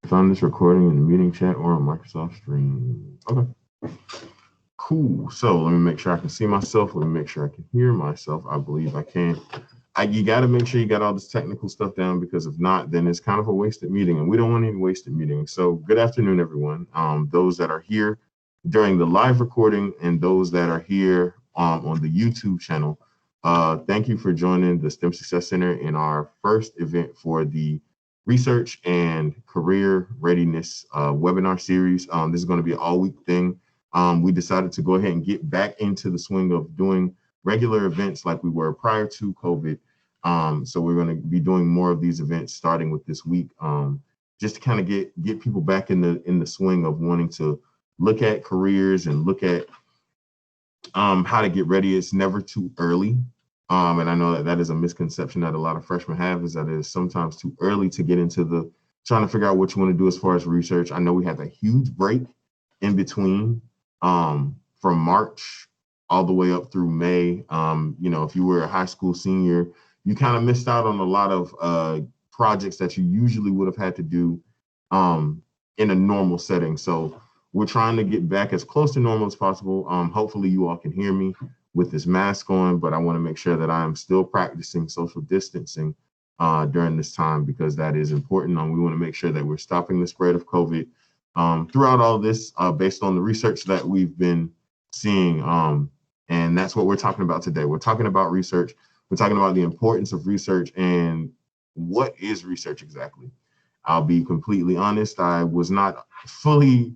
Found this recording in the meeting chat or on Microsoft Stream. Okay, cool. So let me make sure I can see myself. Let me make sure I can hear myself. I believe I can. You got to make sure you got all this technical stuff down, because if not, then it's kind of a wasted meeting, and we don't want any wasted meetings. So good afternoon, everyone. Those that are here during the live recording and those that are here on the YouTube channel, thank you for joining the STEM Success Center in our first event for the Research and Career Readiness webinar series. This is going to be an all-week thing. We decided to go ahead and get back into the swing of doing regular events like we were prior to COVID. So we're going to be doing more of these events starting with this week, just to kind of get people back in the swing of wanting to look at careers and look at how to get ready. It's never too early. And I know that is a misconception that a lot of freshmen have, is that it is sometimes too early to get into trying to figure out what you want to do as far as research. I know we had a huge break in between from March all the way up through May. If you were a high school senior, you kind of missed out on a lot of projects that you usually would have had to do in a normal setting. So we're trying to get back as close to normal as possible. Hopefully you all can hear me with this mask on, but I want to make sure that I'm still practicing social distancing during this time, because that is important. We want to make sure that we're stopping the spread of COVID throughout all this, based on the research that we've been seeing. And that's what we're talking about today. We're talking about research. We're talking about the importance of research and what is research exactly. I'll be completely honest, I was not fully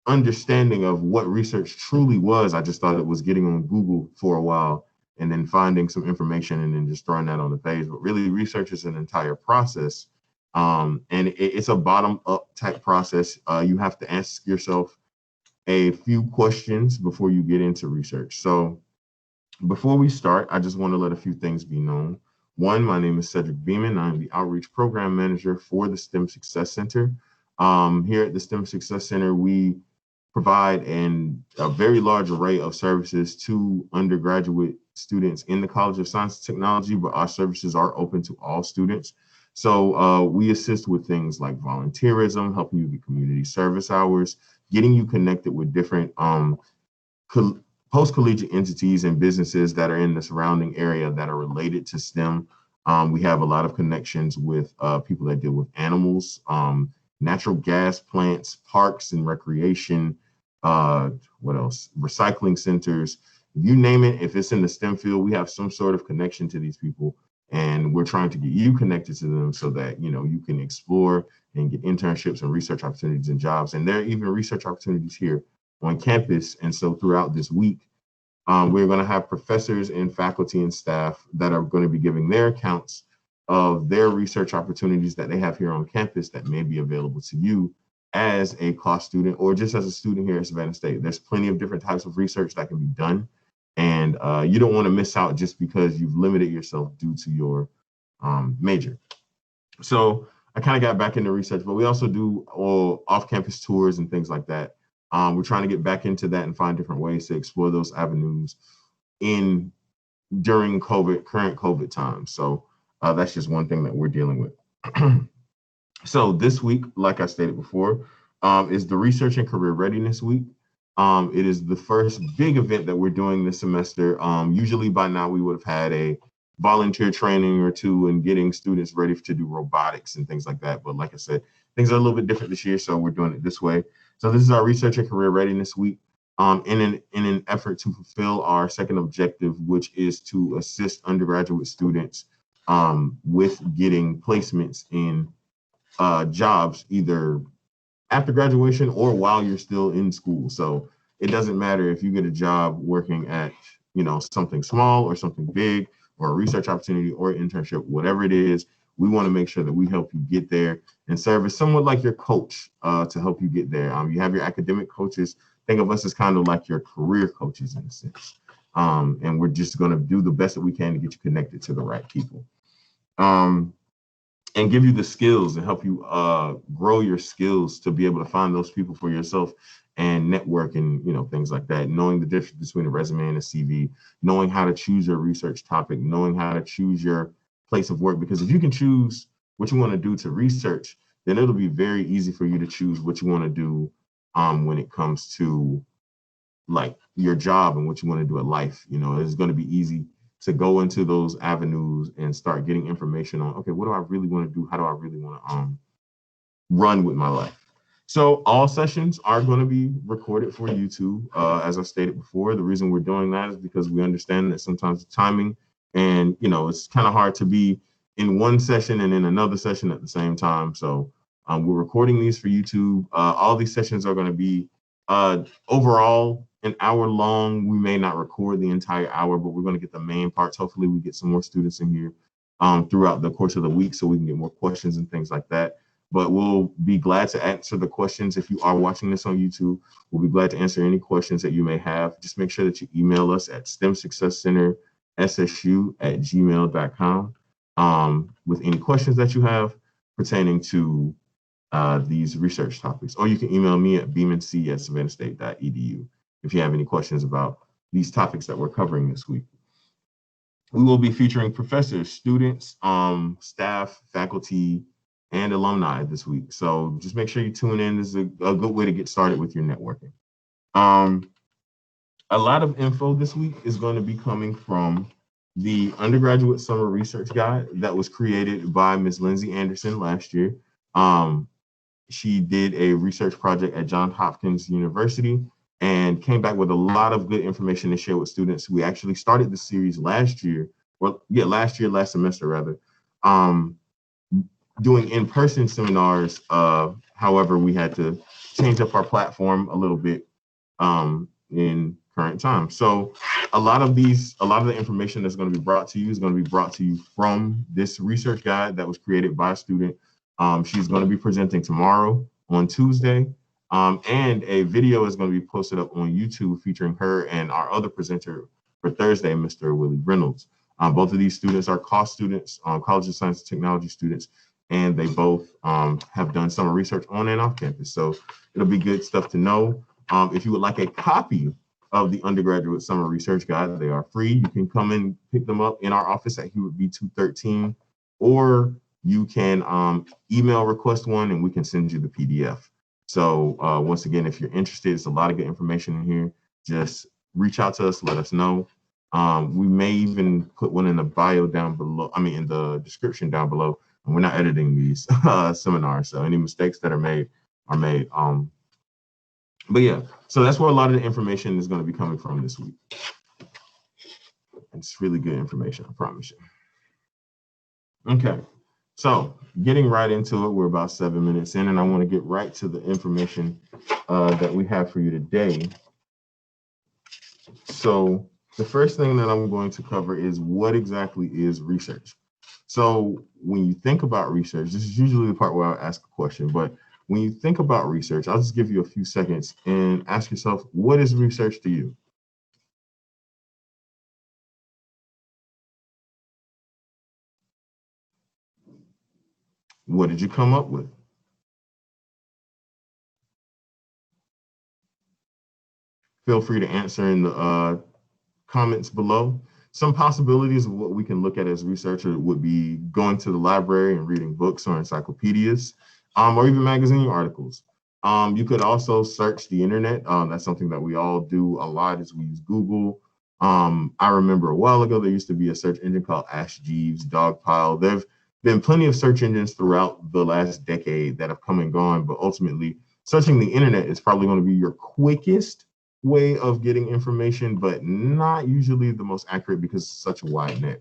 understanding of what research truly was. I just thought it was getting on Google for a while and then finding some information and then just throwing that on the page. But really, research is an entire process. And it's a bottom-up type process. You have to ask yourself a few questions before you get into research. So before we start, I just want to let a few things be known. One, my name is Cedric Beamon. I'm the Outreach Program Manager for the STEM Success Center. Here at the STEM Success Center, we provide a very large array of services to undergraduate students in the College of Science and Technology, but our services are open to all students. So we assist with things like volunteerism, helping you get community service hours, getting you connected with different post-collegiate entities and businesses that are in the surrounding area that are related to STEM. We have a lot of connections with people that deal with animals, natural gas plants, parks and recreation, what else? Recycling centers, you name it. If it's in the STEM field, we have some sort of connection to these people, and we're trying to get you connected to them so that, you can explore and get internships and research opportunities and jobs. And there are even research opportunities here on campus. And so throughout this week, we're going to have professors and faculty and staff that are going to be giving their accounts of their research opportunities that they have here on campus that may be available to you as a CLOS student or just as a student here at Savannah State. There's plenty of different types of research that can be done, and you don't want to miss out just because you've limited yourself due to your major. So I kind of got back into research, but we also do all off-campus tours and things like that. We're trying to get back into that and find different ways to explore those avenues during current COVID times. So that's just one thing that we're dealing with. So this week, like I stated before, is the Research and Career Readiness Week. It is the first big event that we're doing this semester. Usually by now we would have had a volunteer training or two and getting students ready to do robotics and things like that. But like I said, things are a little bit different this year, so we're doing it this way. So this is our Research and Career Readiness Week in an effort to fulfill our second objective, which is to assist undergraduate students with getting placements in jobs either after graduation or while you're still in school. So it doesn't matter if you get a job working at something small or something big or a research opportunity or internship, whatever it is. We want to make sure that we help you get there and serve as somewhat like your coach to help you get there. You have your academic coaches. Think of us as kind of like your career coaches in a sense. And we're just going to do the best that we can to get you connected to the right people. And give you the skills and help you grow your skills to be able to find those people for yourself and network and things like that. Knowing the difference between a resume and a CV, knowing how to choose your research topic, knowing how to choose your place of work. Because if you can choose what you want to do to research, then it'll be very easy for you to choose what you want to do when it comes to like your job and what you want to do at life. You know, it's going to be easy to go into those avenues and start getting information on, okay, what do I really want to do? How do I really want to run with my life? So all sessions are going to be recorded for YouTube. As I stated before, the reason we're doing that is because we understand that sometimes the timing and, you know, it's kind of hard to be in one session and in another session at the same time. So we're recording these for YouTube. All these sessions are going to be overall an hour long. We may not record the entire hour, but we're going to get the main parts. Hopefully we get some more students in here throughout the course of the week so we can get more questions and things like that. But we'll be glad to answer the questions. If you are watching this on YouTube, we'll be glad to answer any questions that you may have. Just make sure that you email us at stemsuccesscenterssu@gmail.com with any questions that you have pertaining to these research topics. Or you can email me at beamonc@savannahstate.edu if you have any questions about these topics that we're covering this week. We will be featuring professors, students, staff, faculty, and alumni this week. So just make sure you tune in. This is a good way to get started with your networking. A lot of info this week is going to be coming from the undergraduate summer research guide that was created by Ms. Lindsay Anderson last year. She did a research project at Johns Hopkins University and came back with a lot of good information to share with students. We actually started the series last semester rather. Doing in-person seminars. However, we had to change up our platform a little bit in current time. So a lot of the information that's going to be brought to you is going to be brought to you from this research guide that was created by a student. She's going to be presenting tomorrow on Tuesday. And a video is going to be posted up on YouTube featuring her and our other presenter for Thursday, Mr. Willie Reynolds. Both of these students are COST students, College of Science and Technology students, and they both have done summer research on and off campus. So it'll be good stuff to know. If you would like a copy of the undergraduate summer research guide, they are free. You can come and pick them up in our office at Hewlett B 213, or you can email request one and we can send you the PDF. So once again, if you're interested, it's a lot of good information in here. Just reach out to us, let us know. We may even put one in the bio down below, in the description down below. And we're not editing these seminars, so any mistakes that are made are made. But yeah, so that's where a lot of the information is going to be coming from this week. It's really good information, I promise you. Okay, so getting right into it, we're about 7 minutes in, and I want to get right to the information that we have for you today. So the first thing that I'm going to cover is what exactly is research. So when you think about research, this is usually the part where I'll ask a question, but when you think about research, I'll just give you a few seconds and ask yourself, what is research to you? What did you come up with? Feel free to answer in the comments below. Some possibilities of what we can look at as researcher would be going to the library and reading books or encyclopedias, or even magazine articles. You could also search the internet. That's something that we all do a lot as we use Google. I remember a while ago, there used to be a search engine called Ask Jeeves, Dogpile. There've been plenty of search engines throughout the last decade that have come and gone, but ultimately searching the internet is probably going to be your quickest way of getting information, but not usually the most accurate because it's such a wide net.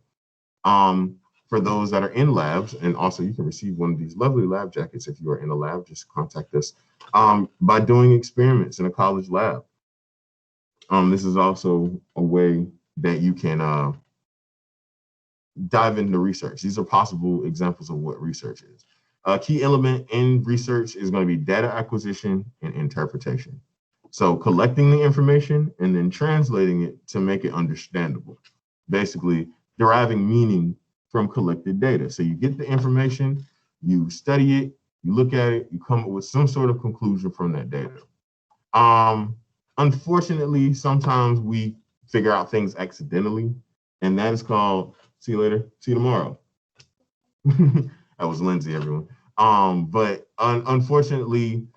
For those that are in labs, and also you can receive one of these lovely lab jackets if you are in a lab, just contact us by doing experiments in a college lab. This is also a way that you can dive into research. These are possible examples of what research is. A key element in research is going to be data acquisition and interpretation. So collecting the information and then translating it to make it understandable. Basically, deriving meaning from collected data. So you get the information, you study it, you look at it, you come up with some sort of conclusion from that data. Unfortunately, sometimes we figure out things accidentally, and that is called, see you later, see you tomorrow. That was Lindsay, everyone. But unfortunately,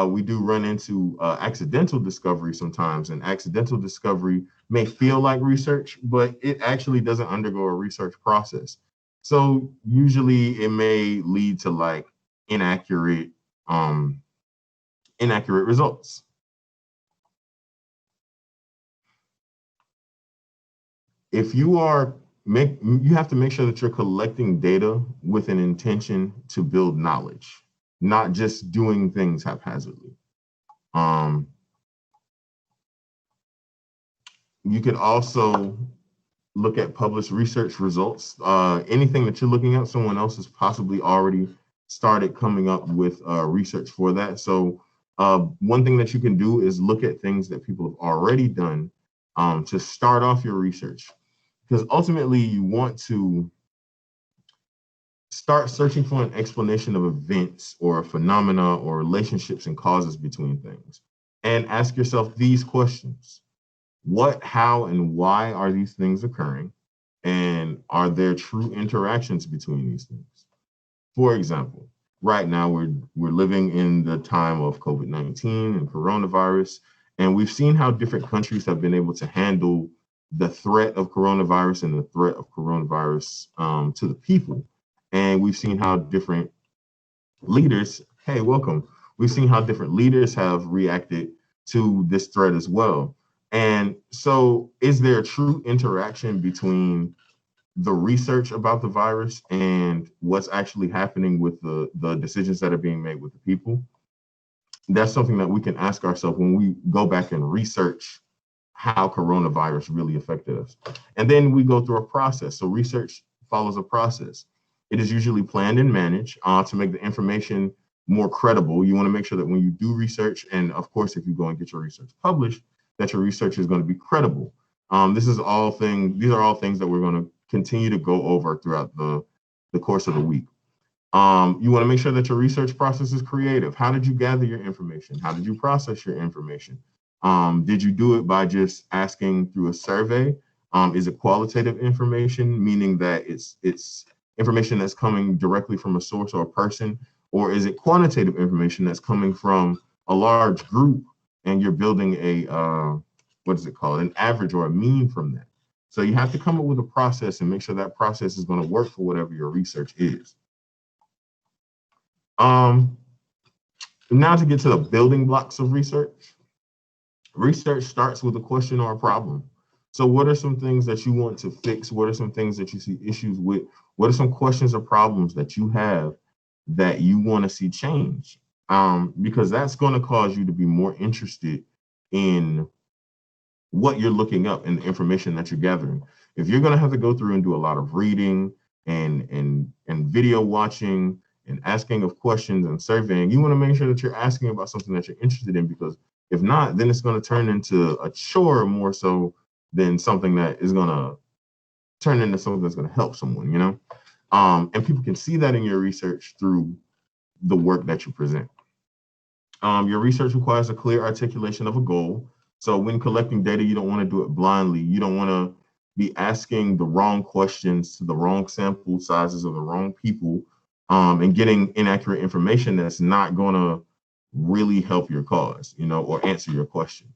we do run into accidental discovery sometimes, and accidental discovery may feel like research, but it actually doesn't undergo a research process. So usually it may lead to like inaccurate um, inaccurate results. If you are you have to make sure that you're collecting data with an intention to build knowledge, not just doing things haphazardly. Um, you could also look at published research results. Anything that you're looking at, someone else has possibly already started coming up with research for that. So one thing that you can do is look at things that people have already done to start off your research, because ultimately you want to start searching for an explanation of events or phenomena or relationships and causes between things, and ask yourself these questions. What, how, and why are these things occurring? And are there true interactions between these things? For example, right now we're living in the time of COVID-19 and coronavirus, and we've seen how different countries have been able to handle the threat of coronavirus and the threat of coronavirus to the people. And we've seen how different leaders, hey, welcome. We've seen how different leaders have reacted to this threat as well. And so, is there a true interaction between the research about the virus and what's actually happening with the decisions that are being made with the people? That's something that we can ask ourselves when we go back and research how coronavirus really affected us. And then we go through a process. So research follows a process. It is usually planned and managed to make the information more credible. You want to make sure that when you do research, and of course, if you go and get your research published, that your research is going to be credible. These are all things that we're going to continue to go over throughout the course of the week. You want to make sure that your research process is creative. How did you gather your information? How did you process your information? Did you do it by just asking through a survey? Is it qualitative information, meaning that it's information that's coming directly from a source or a person, or is it quantitative information that's coming from a large group and you're building a what is it called, an average or a mean from that? So you have to come up with a process and make sure that process is going to work for whatever your research is. Now to get to the building blocks of research. Research starts with a question or a problem. So what are some things that you want to fix? What are some things that you see issues with? What are some questions or problems that you have that you want to see change? Because that's going to cause you to be more interested in what you're looking up and the information that you're gathering. If you're going to have to go through and do a lot of reading and video watching and asking of questions and surveying, you want to make sure that you're asking about something that you're interested in, because if not, then it's going to turn into a chore more so than something that is going to turn into something that's going to help someone, you know? And people can see that in your research through the work that you present. Your research requires a clear articulation of a goal. So when collecting data, you don't want to do it blindly. You don't want to be asking the wrong questions to the wrong sample sizes of the wrong people, and getting inaccurate information that's not going to really help your cause, you know, or answer your question.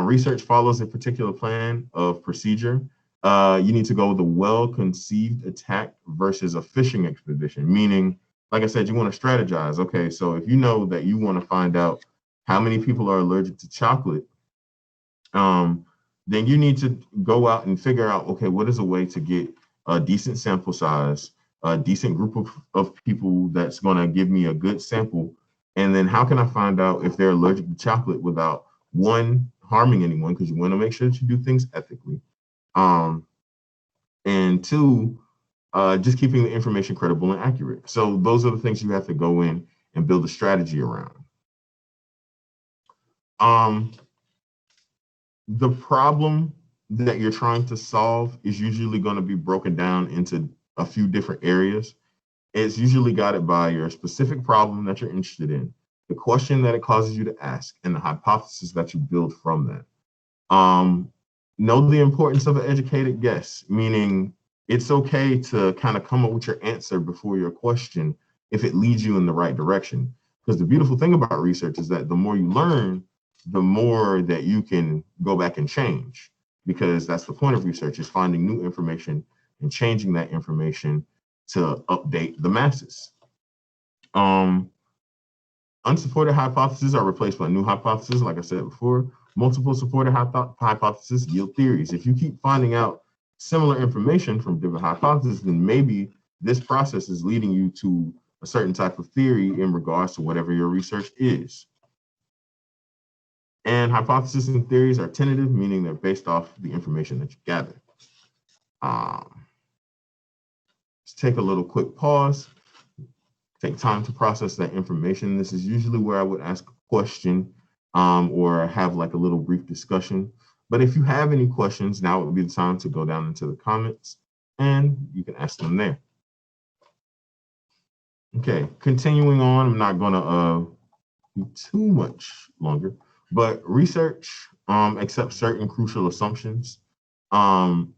Research follows a particular plan of procedure. You need to go with a well-conceived attack versus a fishing expedition, meaning, like I said, you want to strategize. Okay, so if you know that you want to find out how many people are allergic to chocolate, then you need to go out and figure out, okay, what is a way to get a decent sample size, a decent group of people that's going to give me a good sample, and then how can I find out if they're allergic to chocolate without, one, harming anyone, because you want to make sure that you do things ethically, and two, just keeping the information credible and accurate. So those are the things you have to go in and build a strategy around. The problem that you're trying to solve is usually going to be broken down into a few different areas. It's usually guided by your specific problem that you're interested in, the question that it causes you to ask, and the hypothesis that you build from that. Know the importance of an educated guess, meaning it's okay to kind of come up with your answer before your question, if it leads you in the right direction. Because the beautiful thing about research is that the more you learn, the more that you can go back and change, because that's the point of research, is finding new information and changing that information to update the masses. Unsupported hypotheses are replaced by new hypotheses. Like I said before, multiple supported hypotheses yield theories. If you keep finding out similar information from different hypotheses, then maybe this process is leading you to a certain type of theory in regards to whatever your research is. And hypotheses and theories are tentative, meaning they're based off the information that you gather. Let's take a little quick pause. Take time to process that information. This is usually where I would ask a question or have like a little brief discussion. But if you have any questions, now would be the time to go down into the comments and you can ask them there. Okay, continuing on, I'm not gonna be too much longer, but research accepts certain crucial assumptions,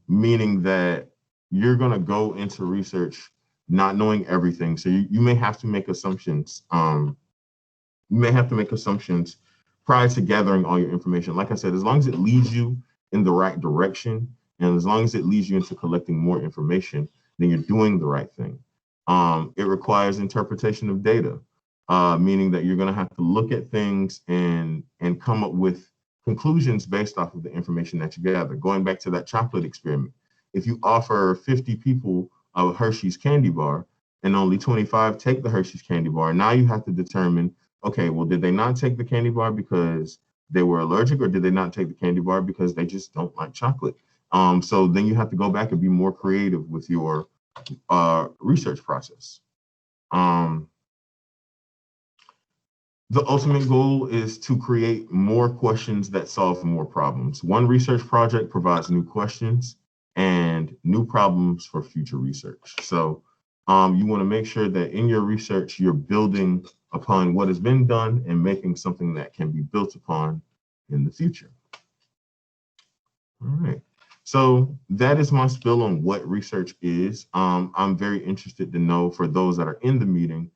meaning that you're gonna go into research not knowing everything. So you may have to make assumptions. You may have to make assumptions prior to gathering all your information. Like I said, as long as it leads you in the right direction, and as long as it leads you into collecting more information, then you're doing the right thing. It requires interpretation of data, meaning that you're going to have to look at things and come up with conclusions based off of the information that you gather. Going back to that chocolate experiment, if you offer 50 people a Hershey's candy bar and only 25 take the Hershey's candy bar, now you have to determine, okay, well, did they not take the candy bar because they were allergic, or did they not take the candy bar because they just don't like chocolate? So then you have to go back and be more creative with your research process. The ultimate goal is to create more questions that solve more problems. One research project provides new questions and new problems for future research. So you want to make sure that in your research, you're building upon what has been done and making something that can be built upon in the future. All right. So that is my spill on what research is. I'm very interested to know, for those that are in the meeting,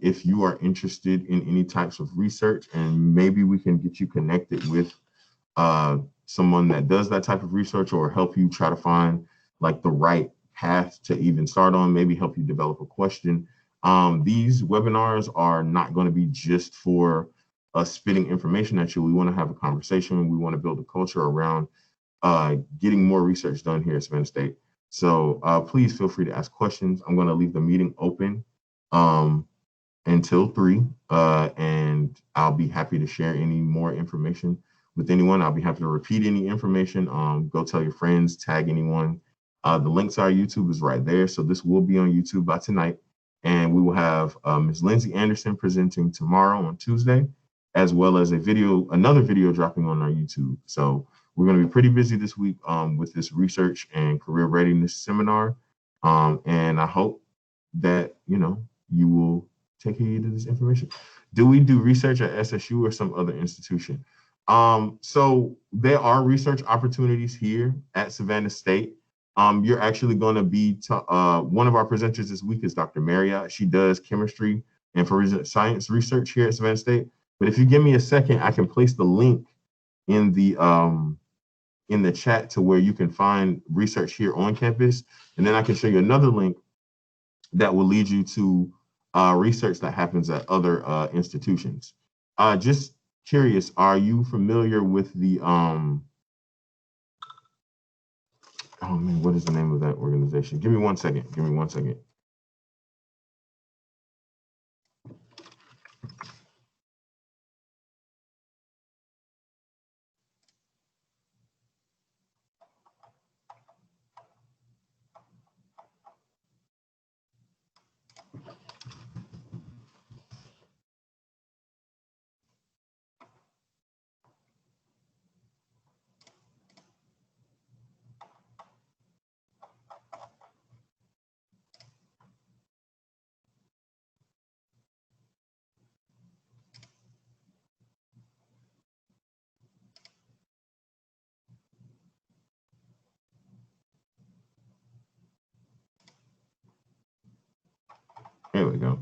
if you are interested in any types of research, and maybe we can get you connected with someone that does that type of research, or help you try to find like the right path to even start on, maybe help you develop a question. These webinars are not going to be just for us spitting information at you. We want to have a conversation. We want to build a culture around getting more research done here at Savannah State. So please feel free to ask questions. I'm going to leave the meeting open until 3, and I'll be happy to share any more information with anyone. I'll be happy to repeat any information. Go tell your friends, tag anyone. The link to our YouTube is right there. So this will be on YouTube by tonight. And we will have Ms. Lindsay Anderson presenting tomorrow on Tuesday, as well as another video dropping on our YouTube. So we're going to be pretty busy this week with this research and career readiness seminar. And I hope that, you will take heed to this information. Do we do research at SSU or some other institution? So there are research opportunities here at Savannah State. You're actually going to be, one of our presenters this week is Dr. Marriott. She does chemistry and forensic science research here at Savannah State. But if you give me a second, I can place the link in the chat to where you can find research here on campus. And then I can show you another link that will lead you to research that happens at other institutions. Just curious, are you familiar with the, oh man, what is the name of that organization? Give me 1 second. Give me 1 second. There we go.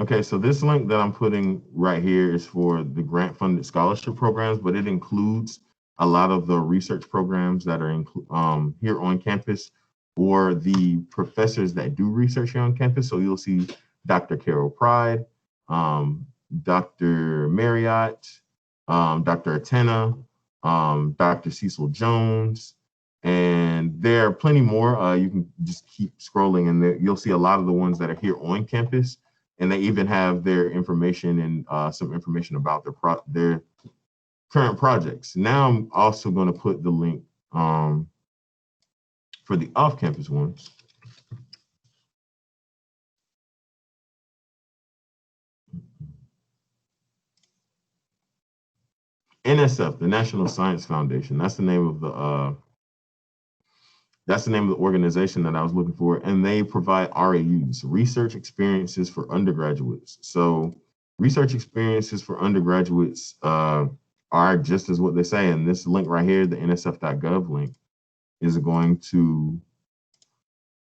Okay, so this link that I'm putting right here is for the grant-funded scholarship programs, but it includes a lot of the research programs that are here on campus, or the professors that do research here on campus. So you'll see Dr. Carol Pride, Dr. Marriott, Dr. Atena, Dr. Cecil Jones, and there are plenty more. You can just keep scrolling, and you'll see a lot of the ones that are here on campus. And they even have their information and some information about their current projects. Now I'm also going to put the link for the off-campus ones. NSF, the National Science Foundation. That's the name of the organization that I was looking for, and they provide RAUs, research experiences for undergraduates. So research experiences for undergraduates are just as what they say. And this link right here, the nsf.gov link, is going to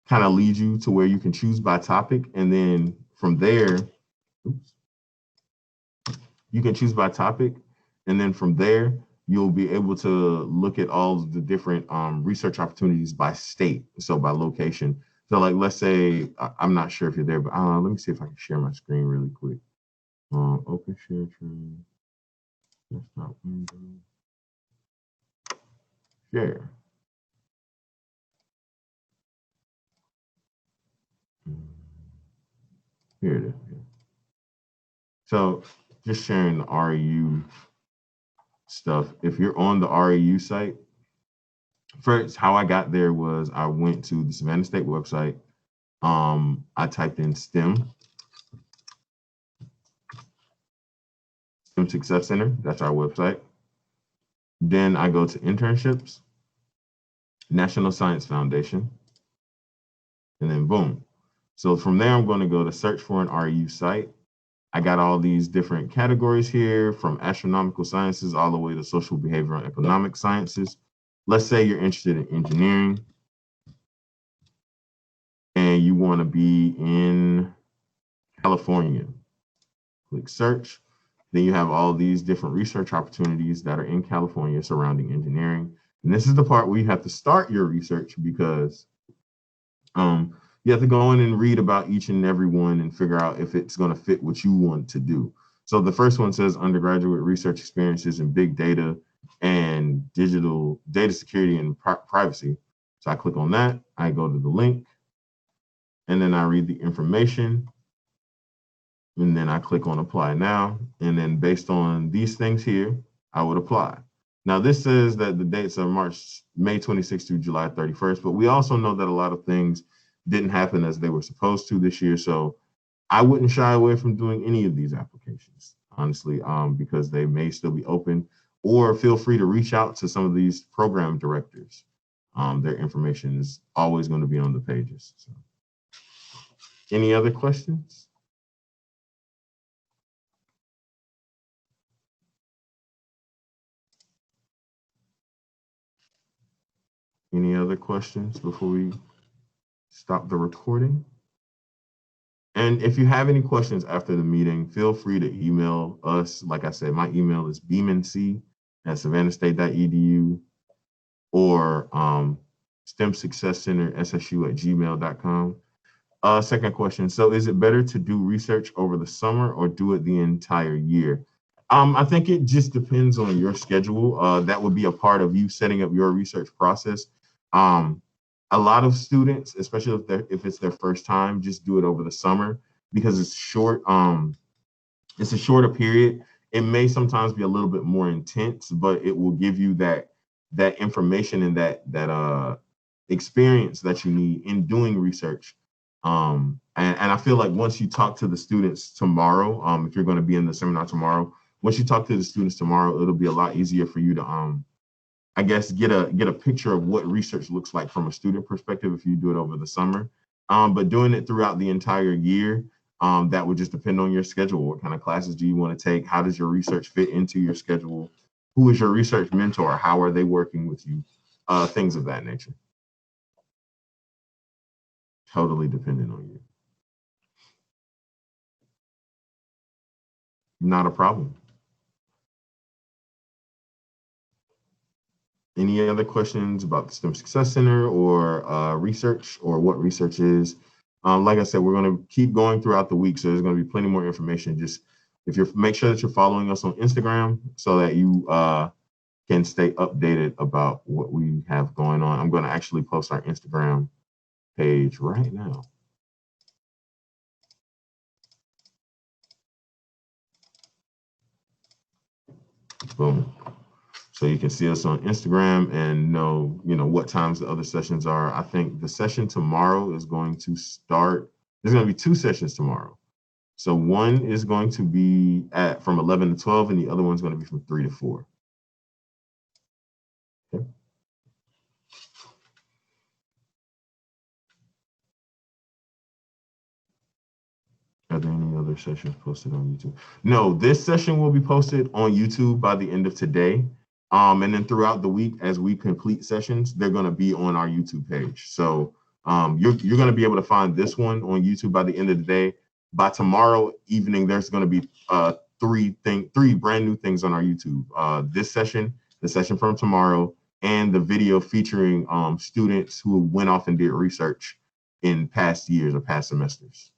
kind of lead you to where you can choose by topic. And then from there, you can choose by topic. And then from there, you'll be able to look at all of the different research opportunities by state, so by location. So like, let's say, I'm not sure if you're there, but let me see if I can share my screen really quick. Open share screen, desktop window, share. Here it is. So just sharing the REU stuff. If you're on the REU site, first, how I got there was I went to the Savannah State website. I typed in STEM Success Center. That's our website. Then I go to internships, National Science Foundation, and then boom. So from there, I'm going to go to search for an REU site. I got all these different categories here, from astronomical sciences all the way to social, behavioral, and economic sciences. Let's say you're interested in engineering and you want to be in California. Click search. Then you have all these different research opportunities that are in California surrounding engineering. And this is the part where you have to start your research, because you have to go in and read about each and every one and figure out if it's going to fit what you want to do. So the first one says undergraduate research experiences in big data and digital data security and privacy. So I click on that. I go to the link, and then I read the information. And then I click on apply now. And then based on these things here, I would apply. Now this says that the dates are May 26th through July 31st, but we also know that a lot of things didn't happen as they were supposed to this year. So I wouldn't shy away from doing any of these applications, honestly, because they may still be open, or feel free to reach out to some of these program directors. Their information is always going to be on the pages. So. Any other questions? Any other questions before we stop the recording? And if you have any questions after the meeting, feel free to email us. Like I said, my email is beamonc@savannahstate.edu, or STEM Success Center SSU@gmail.com. Second question. So is it better to do research over the summer or do it the entire year? I think it just depends on your schedule. That would be a part of you setting up your research process. A lot of students, especially if it's their first time, just do it over the summer because it's short. It's a shorter period. It may sometimes be a little bit more intense, but it will give you that information and that experience that you need in doing research. And I feel like once you talk to the students tomorrow, if you're going to be in the seminar tomorrow, once you talk to the students tomorrow, it'll be a lot easier for you to I guess get a picture of what research looks like from a student perspective if you do it over the summer. But doing it throughout the entire year, that would just depend on your schedule. What kind of classes do you want to take? How does your research fit into your schedule? Who is your research mentor? How are they working with you? Things of that nature. Totally dependent on you. Not a problem. Any other questions about the STEM Success Center or research or what research is? Like I said, we're going to keep going throughout the week, so there's going to be plenty more information. Just if you're make sure that you're following us on Instagram so that you can stay updated about what we have going on. I'm going to actually post our Instagram page right now. Boom. So you can see us on Instagram and know, what times the other sessions are. I think the session tomorrow is going to start. There's going to be 2 sessions tomorrow. So one is going to be from 11 to 12, and the other one's going to be from 3 to 4. Okay. Are there any other sessions posted on YouTube? No, this session will be posted on YouTube by the end of today. And then throughout the week, as we complete sessions, they're going to be on our YouTube page. So you're going to be able to find this one on YouTube by the end of the day. By tomorrow evening, there's going to be 3 brand new things on our YouTube. This session, the session from tomorrow, and the video featuring students who went off and did research in past years or past semesters.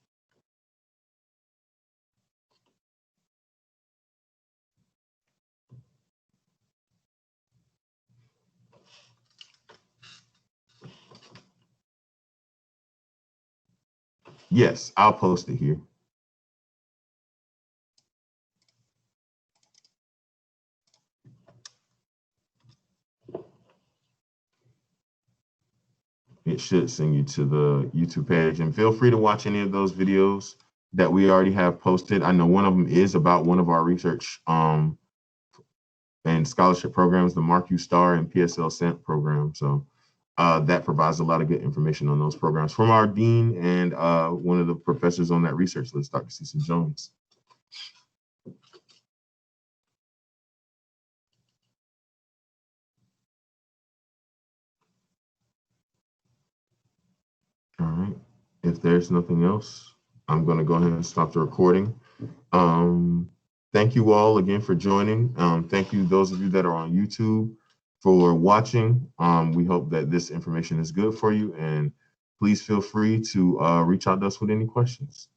Yes, I'll post it here. It should send you to the YouTube page, and feel free to watch any of those videos that we already have posted. I know one of them is about one of our research and scholarship programs, the Mark U Star and PSL SAMP program. So that provides a lot of good information on those programs from our dean and one of the professors on that research list, Dr. Cecil Jones. All right. If there's nothing else, I'm going to go ahead and stop the recording. Thank you all again for joining. Thank you, those of you that are on YouTube, for watching. We hope that this information is good for you, and please feel free to reach out to us with any questions.